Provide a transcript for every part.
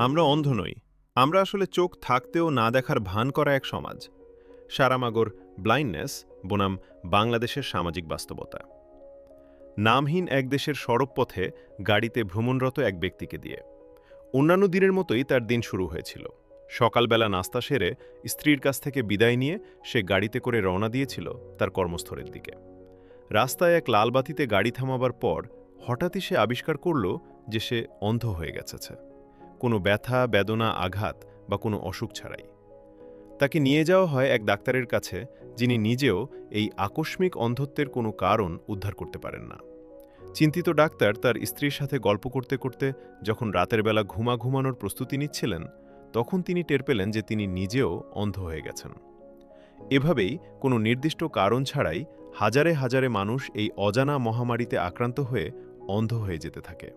আমরা অন্ধ নই। আমরা আসলে চোখ থাকতেও না দেখার ভান করা এক সমাজ। সারামাগোর ব্লাইন্ডনেস বনাম বাংলাদেশের সামাজিক বাস্তবতা। নামহীন এক দেশের সড়কপথে গাড়িতে ভ্রমণরত এক ব্যক্তিকে দিয়ে অন্যান্য দিনের মতোই তার দিন শুরু হয়েছিল। সকালবেলা নাস্তা সেরে স্ত্রীর কাছ থেকে বিদায় নিয়ে সে গাড়িতে করে রওনা দিয়েছিল তার কর্মস্থলের দিকে। রাস্তায় এক লাল বাতিতে গাড়ি থামাবার পর হঠাৎই সে আবিষ্কার করল যে সে অন্ধ হয়ে গেছে, কোনো ব্যথা বেদনা আঘাত বা কোনো অসুখ ছাড়াই। তাকে নিয়ে যাওয়া হয় এক ডাক্তারের কাছে, যিনি নিজেও এই আকস্মিক অন্ধত্বের কোনো কারণ উদ্ধার করতে পারেন না। চিন্তিত ডাক্তার তার স্ত্রীর সাথে গল্প করতে করতে যখন রাতের বেলা ঘুমানোর প্রস্তুতি নিচ্ছিলেন, তখন তিনি টের পেলেন যে তিনি নিজেও অন্ধ হয়ে গেছেন। এভাবেই কোনো নির্দিষ্ট কারণ ছাড়াই হাজারে হাজারে মানুষ এই অজানা মহামারীতে আক্রান্ত হয়ে অন্ধ হয়ে যেতে থাকে,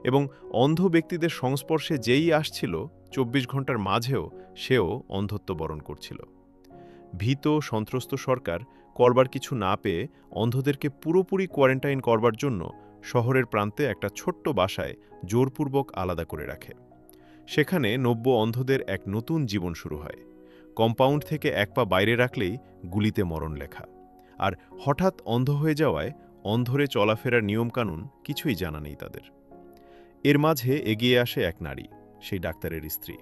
এবং অন্ধ ব্যক্তিদের সংস্পর্শে যেই আসছিল ২৪ ঘন্টার মাঝেও সেও অন্ধত্ব বরণ করছিল। ভীত সন্ত্রস্ত সরকার করবার কিছু না পেয়ে অন্ধদেরকে পুরোপুরি কোয়ারেন্টাইন করবার জন্য শহরের প্রান্তে একটা ছোট্ট বাসায় জোরপূর্বক আলাদা করে রাখে। সেখানে নব্য অন্ধদের এক নতুন জীবন শুরু হয়। কম্পাউন্ড থেকে এক পা বাইরে রাখলেই গুলিতে মরণ লেখা। আর হঠাৎ অন্ধ হয়ে যাওয়ায় অন্ধরে চলাফেরার নিয়মকানুন কিছুই জানা নেই তাদের। এর মাঝে এগিয়ে আসে এক নারী, সেই ডাক্তারের স্ত্রী।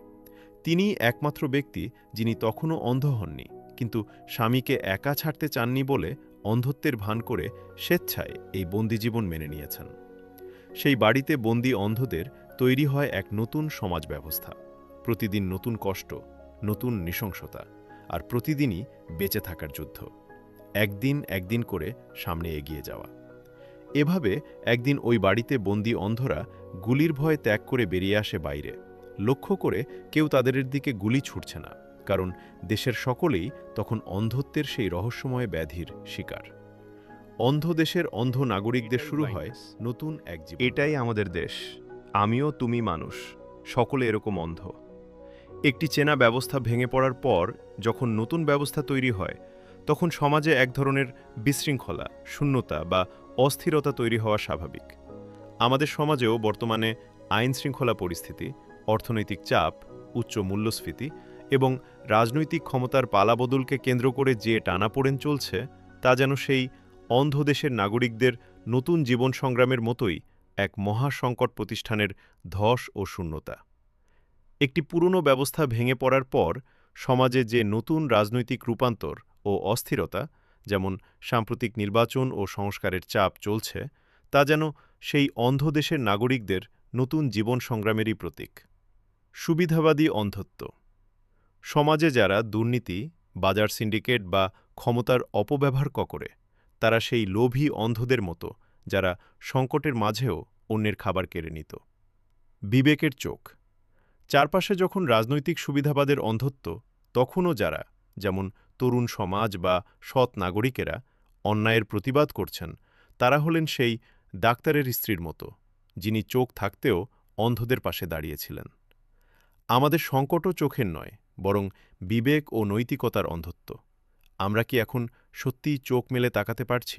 তিনি একমাত্র ব্যক্তি যিনি তখনও অন্ধ হননি, কিন্তু স্বামীকে একা ছাড়তে চাননি বলে অন্ধত্বের ভান করে স্বেচ্ছায় এই বন্দিজীবন মেনে নিয়েছেন। সেই বাড়িতে বন্দি অন্ধদের তৈরি হয় এক নতুন সমাজ ব্যবস্থা। প্রতিদিন নতুন কষ্ট, নতুন নৃশংসতা, আর প্রতিদিনই বেঁচে থাকার যুদ্ধ। একদিন করে সামনে এগিয়ে যাওয়া। এভাবে একদিন ওই বাড়িতে বন্দি অন্ধরা গুলির ভয় ত্যাগ করে বেরিয়ে আসে বাইরে। লক্ষ্য করে কেউ তাদের দিকে গুলি ছুটছে না, কারণ দেশের সকলেই তখন অন্ধত্বের সেই রহস্যময় ব্যাধির শিকার। অন্ধ দেশের অন্ধ নাগরিকদের শুরু হয় নতুন এক জীবন। এটাই আমাদের দেশ, আমিও তুমি মানুষ, সকলে এরকম অন্ধ। একটি চেনা ব্যবস্থা ভেঙে পড়ার পর যখন নতুন ব্যবস্থা তৈরি হয়, তখন সমাজে এক ধরনের বিশৃঙ্খলা, শূন্যতা বা অস্থিরতা তৈরি হওয়া স্বাভাবিক। আমাদের সমাজেও বর্তমানে আইন শৃঙ্খলা পরিস্থিতি, অর্থনৈতিক চাপ, উচ্চ মূল্যস্ফীতি এবং রাজনৈতিক ক্ষমতার পালাবদলকে কেন্দ্র করে যে টানাপোড়েন চলছে, তা যেন সেই অন্ধ দেশের নাগরিকদের নতুন জীবন সংগ্রামের মতোই এক মহাসংকট প্রতিষ্ঠানের ধস ও শূন্যতা। একটি পুরনো ব্যবস্থা ভেঙে পড়ার পর সমাজে যে নতুন রাজনৈতিক রূপান্তর ও অস্থিরতা, যেমন সাম্প্রতিক নির্বাচন ও সংস্কারের চাপ চলছে, তা যেন সেই অন্ধ দেশের নাগরিকদের নতুন জীবন সংগ্রামেরই প্রতীক। সুবিধাবাদী অন্ধত্ব। সমাজে যারা দুর্নীতি, বাজার সিন্ডিকেট বা ক্ষমতার অপব্যবহার করে, তারা সেই লোভী অন্ধদের মতো, যারা সংকটের মাঝেও অন্যের খাবার কেড়ে নিত। বিবেকের চোখ। চারপাশে যখন রাজনৈতিক সুবিধাবাদের অন্ধত্ব, তখনও যারা, যেমন তরুণ সমাজ বা সৎ নাগরিকেরা, অন্যায়ের প্রতিবাদ করছেন, তারা হলেন সেই ডাক্তারের স্ত্রীর মতো, যিনি চোখ থাকতেও অন্ধদের পাশে দাঁড়িয়েছিলেন। আমাদের সংকটও চোখের নয়, বরং বিবেক ও নৈতিকতার অন্ধত্ব। আমরা কি এখন সত্যিই চোখ মেলে তাকাতে পারছি?